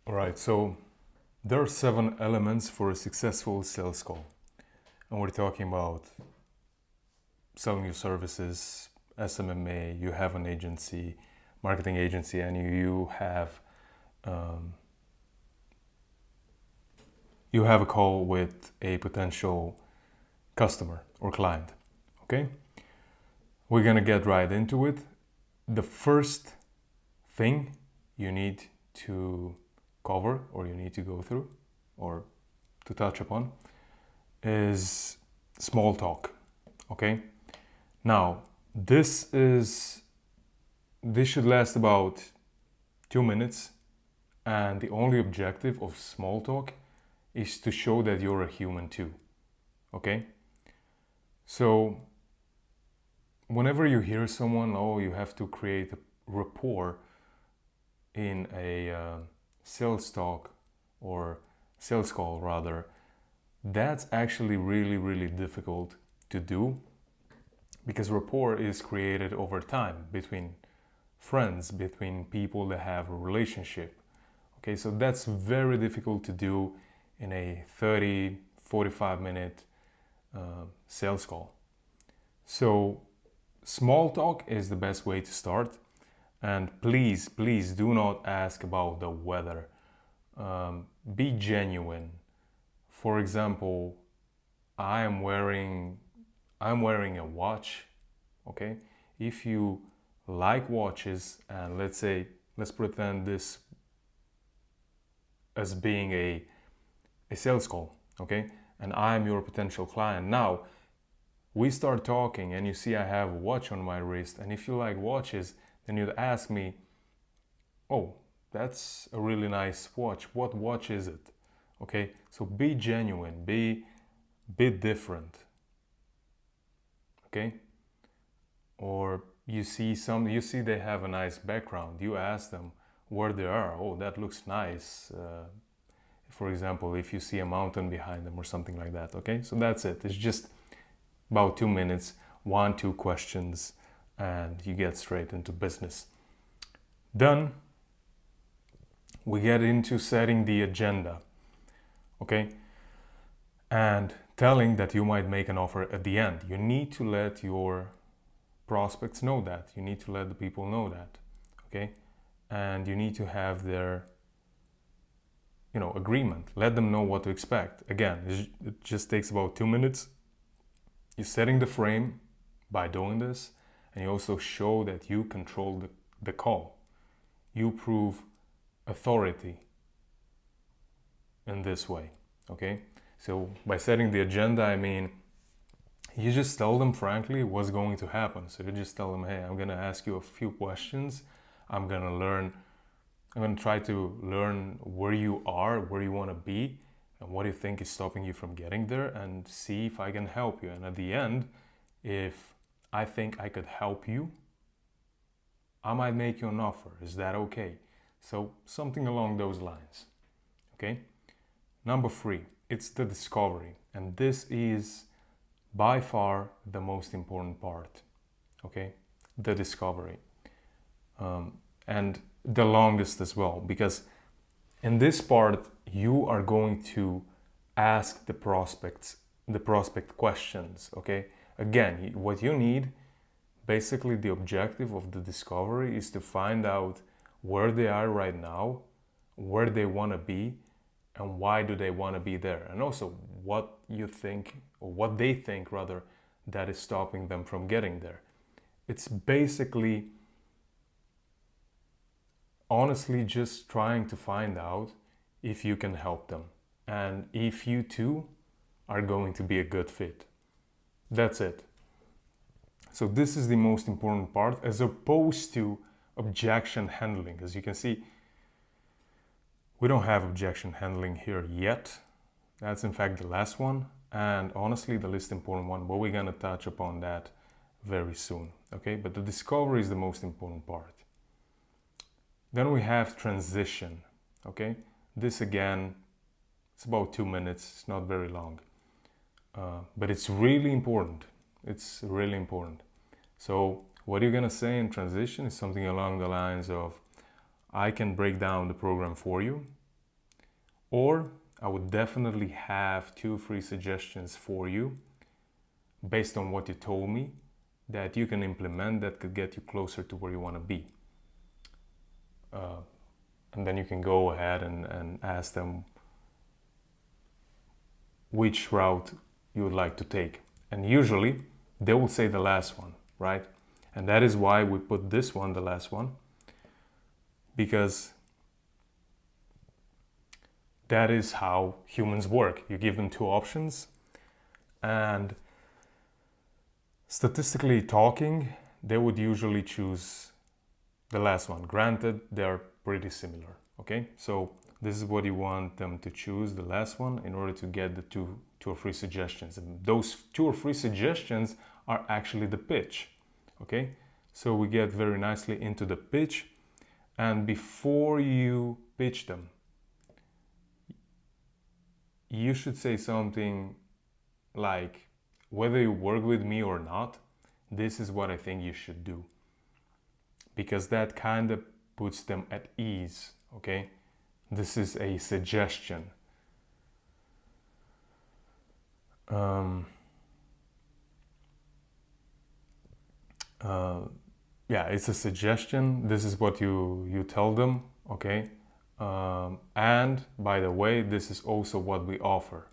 All right, so there are 7 elements for a successful sales call. And we're talking about selling your services, SMMA, you have an agency, marketing agency, and um, you have a call with a potential customer or client. Okay? We're gonna get right into it. The first thing you need to cover, or you need to go through, or to touch upon, is small talk. Okay? Now, this should last about 2 minutes, and the only objective of small talk is to show that you're a human too. Okay? So whenever you hear someone, oh, you have to create a rapport in a sales talk or sales call rather, that's actually really, really difficult to do, because rapport is created over time between friends, between people that have a relationship. Okay, so that's very difficult to do in a 30-45 minute sales call. So small talk is the best way to start. And please, please do not ask about the weather. Be genuine. For example, I'm wearing a watch. Okay, if you like watches, and let's pretend this as being a sales call. Okay, and I'm your potential client. Now we start talking, and you see I have a watch on my wrist, and if you like watches, then you'd ask me, oh, that's a really nice watch. What watch is it? Okay, so be genuine, be different. Okay, or you see they have a nice background. You ask them where they are. Oh, that looks nice. For example, if you see a mountain behind them or something like that. Okay, so that's it. It's just about 2 minutes, 1-2 questions, and you get straight into business. Done. We get into setting the agenda. Okay, and telling that you might make an offer at the end. You need to let your prospects know that. You need to let the people know that. Okay, and you need to have their agreement. Let them know what to expect. Again, it just takes about 2 minutes. You're setting the frame by doing this, and you also show that you control the call. You prove authority in this way. Okay, so by setting the agenda, I mean, you just tell them frankly what's going to happen. So you just tell them, hey, I'm gonna ask you a few questions. I'm gonna try to learn where you are, where you want to be, and what you think is stopping you from getting there, and see if I can help you. And at the end, if I think I could help you, I might make you an offer. Is that okay? So something along those lines. Okay? Number 3, it's the discovery. And this is by far the most important part. Okay? The discovery. And the longest as well, because in this part you are going to ask the prospect questions. Okay, again, what you need, basically the objective of the discovery, is to find out where they are right now, where they want to be, and why do they want to be there, and also what you think, or what they think rather, that is stopping them from getting there. It's basically honestly just trying to find out if you can help them and if you too are going to be a good fit. That's it. So this is the most important part, as opposed to objection handling. As you can see, we don't have objection handling here yet. That's in fact the last one, and honestly the least important one, but we're gonna touch upon that very soon. Okay, but the discovery is the most important part. Then we have transition. Okay, this again, it's about 2 minutes. It's not very long, but it's really important. It's really important. So what you're gonna say in transition is something along the lines of, I can break down the program for you. Or I would definitely have 2 free suggestions for you based on what you told me that you can implement that could get you closer to where you want to be. And then you can go ahead and ask them which route you would like to take. And usually they will say the last one, right? And that is why we put this one, the last one, because that is how humans work. You give them 2 options, and statistically talking, they would usually choose the last one. Granted, they are pretty similar, okay? So this is what you want them to choose, the last one, in order to get the two or three suggestions. And those 2 or 3 suggestions are actually the pitch, okay? So we get very nicely into the pitch, and before you pitch them, you should say something like, whether you work with me or not, this is what I think you should do. Because that kind of puts them at ease, okay? This is a suggestion. Yeah, it's a suggestion. This is what you tell them, okay? And by the way, this is also what we offer.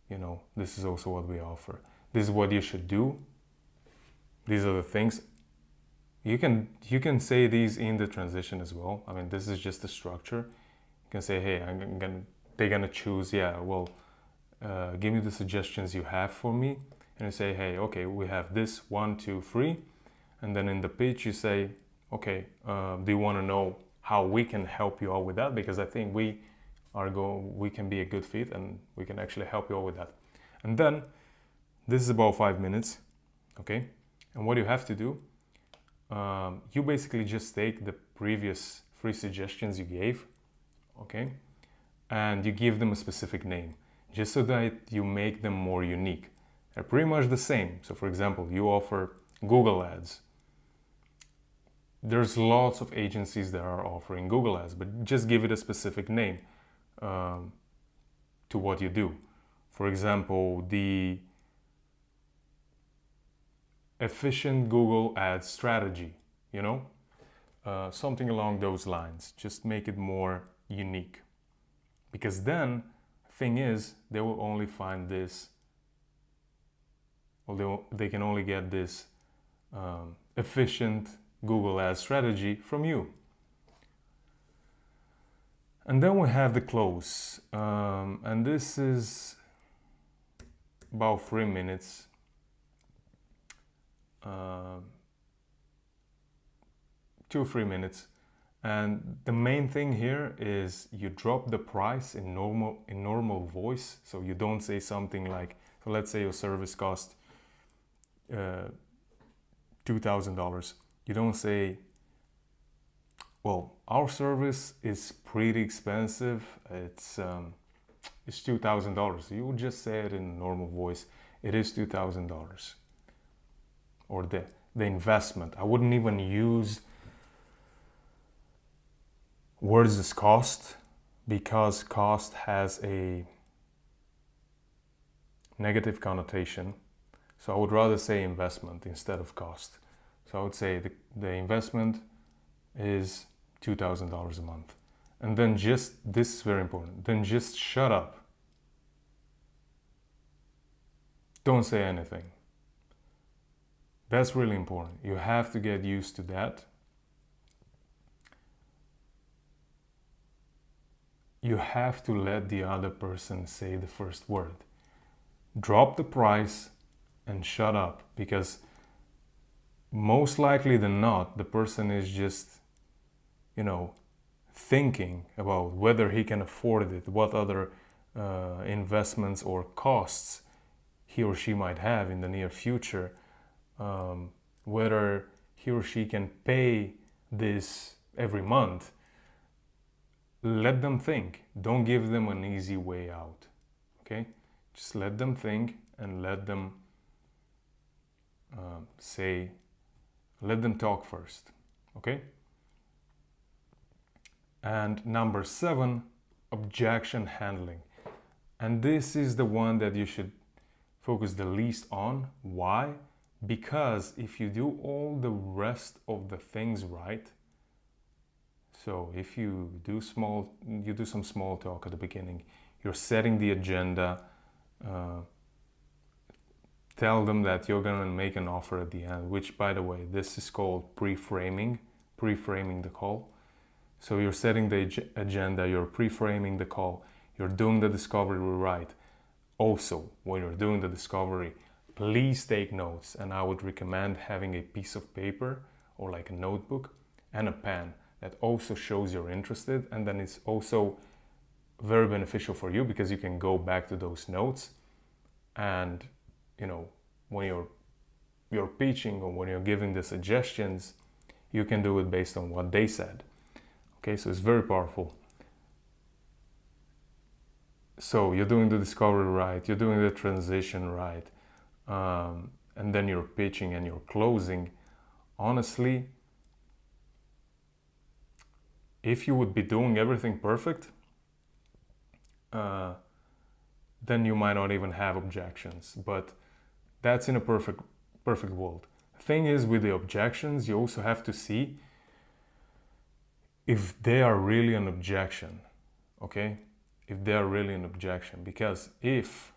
You know, this is also what we offer. This is what you should do. These are the things. You can say these in the transition as well. I mean, this is just the structure. You can say, hey, they're gonna choose, yeah, well, give me the suggestions you have for me. And you say, hey, okay, we have this 1, 2, 3. And then in the pitch you say, okay, do you want to know how we can help you out with that? Because I think we can be a good fit and we can actually help you out with that. And then this is about 5 minutes, okay? And what you have to do, you basically just take the previous 3 suggestions you gave, okay? And you give them a specific name, just so that you make them more unique. They're pretty much the same. So for example, you offer Google Ads. There's lots of agencies that are offering Google Ads, but just give it a specific name to what you do. For example, the efficient Google Ads strategy, you know? Something along those lines. Just make it more unique. Because then, thing is, they will only find this, or they can only get this efficient Google Ads strategy from you. And then we have the close. And this is about 3 minutes. 2 or 3 minutes. And the main thing here is you drop the price in normal voice. So you don't say something like, so let's say your service cost $2,000. You don't say, well, our service is pretty expensive. It's $2,000. You would just say it in normal voice. It is $2,000. Or the investment. I wouldn't even use words as cost, because cost has a negative connotation. So I would rather say investment instead of cost. So I would say the investment is $2,000 a month. And then this is very important, then just shut up. Don't say anything. That's really important. You have to get used to that. You have to let the other person say the first word. Drop the price and shut up, because most likely than not, the person is just, thinking about whether he can afford it, what other investments or costs he or she might have in the near future, whether he or she can pay this every month. Let them think. Don't give them an easy way out, okay? Just let them think and let them let them talk first, okay? And number 7, objection handling. And this is the one that you should focus the least on. Why? Because if you do all the rest of the things right, so if you do some small talk at the beginning, you're setting the agenda, tell them that you're going to make an offer at the end, which, by the way, this is called pre-framing the call. So you're setting the agenda, you're pre-framing the call, you're doing the discovery right. Also, when you're doing the discovery, please take notes, and I would recommend having a piece of paper or like a notebook and a pen that also shows you're interested, and then it's also very beneficial for you because you can go back to those notes, and when you're pitching or when you're giving the suggestions, you can do it based on what they said. Okay, so it's very powerful. So you're doing the discovery right, you're doing the transition right, and then you're pitching and you're closing. Honestly, if you would be doing everything perfect, then you might not even have objections. But that's in a perfect world. The thing is, with the objections, you also have to see if they are really an objection. Okay? If they are really an objection. Because if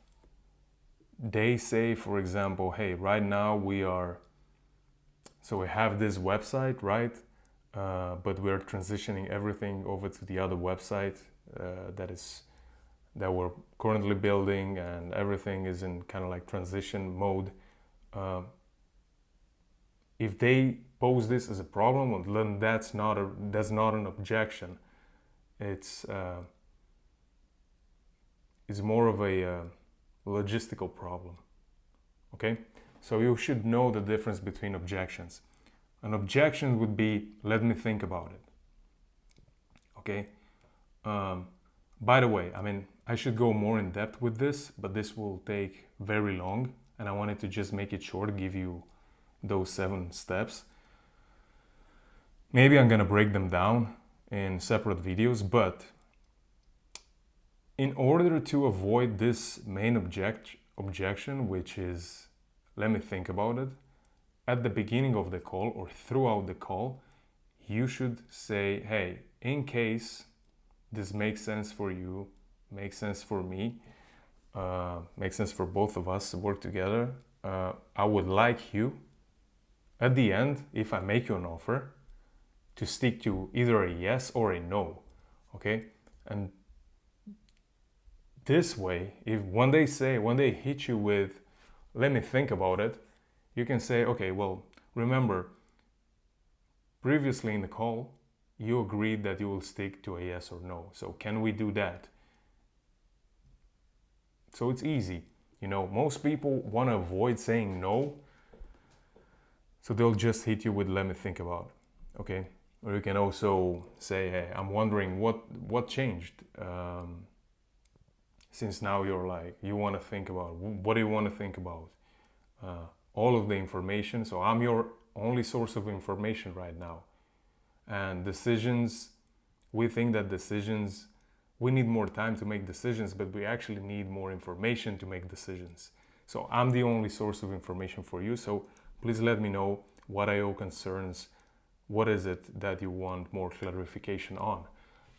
they say, for example, hey, right now we have this website, right? But we're transitioning everything over to the other website that we're currently building, and everything is in kind of like transition mode. If they pose this as a problem, then that's not an objection. It's more of a logistical problem. Okay, so you should know the difference between objections. An objection would be, let me think about it. Okay. By the way, I should go more in depth with this, but this will take very long, and I wanted to just make it short, give you those 7 steps. Maybe I'm gonna break them down in separate videos, but in order to avoid this main objection, which is, let me think about it, at the beginning of the call or throughout the call, you should say, hey, in case this makes sense for you, makes sense for me, makes sense for both of us to work together, I would like you, at the end, if I make you an offer, to stick to either a yes or a no. Okay? And this way, when they hit you with, let me think about it, you can say, okay, well, remember, previously in the call, you agreed that you will stick to a yes or no. So can we do that? So it's easy. Most people want to avoid saying no, so they'll just hit you with, let me think about it. Okay? Or you can also say, hey, I'm wondering what changed since now you want to think about, what do you want to think about? All of the information. So I'm your only source of information right now. And we think that we need more time to make decisions, but we actually need more information to make decisions. So I'm the only source of information for you. So please let me know what are your concerns. What is it that you want more clarification on?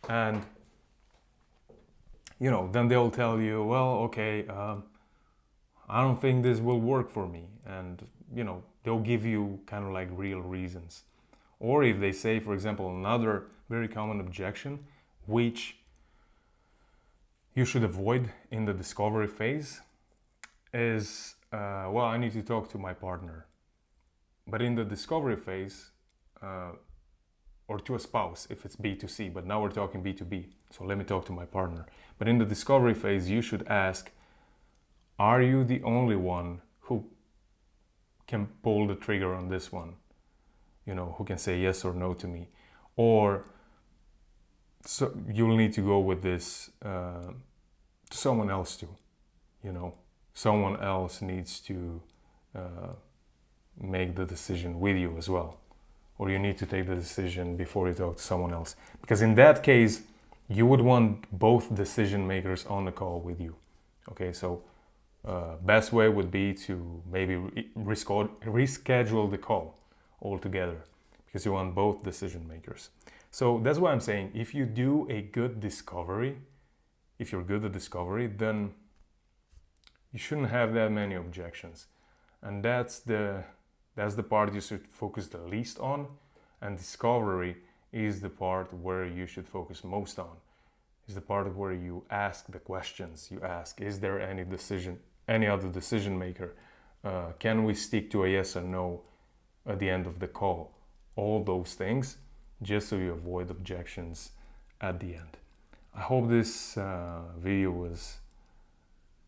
And, then they'll tell you, well, okay, I don't think this will work for me. And, they'll give you kind of like real reasons. Or if they say, for example, another very common objection, which you should avoid in the discovery phase, is, well, I need to talk to my partner. But in the discovery phase, or to a spouse, if it's B2C, but now we're talking B2B, so let me talk to my partner. But in the discovery phase, you should ask, are you the only one who can pull the trigger on this one? Who can say yes or no to me? Or so you'll need to go with this to someone else too. Someone else needs to make the decision with you as well. Or you need to take the decision before you talk to someone else. Because in that case, you would want both decision makers on the call with you. Okay, so best way would be to maybe reschedule the call altogether, because you want both decision makers. So that's why I'm saying, if you do a good discovery, if you're good at discovery, then you shouldn't have that many objections. And that's the part you should focus the least on, and discovery is the part where you should focus most on. Is the part where you ask the questions. You ask, is there any other decision maker? Can we stick to a yes or no at the end of the call? All those things, just so you avoid objections at the end. I hope this video was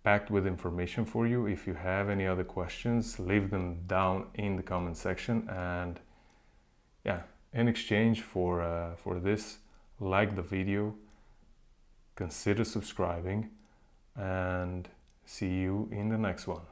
packed with information for you. If you have any other questions, leave them down in the comment section, and yeah, in exchange for this, like the video, consider subscribing, and see you in the next one.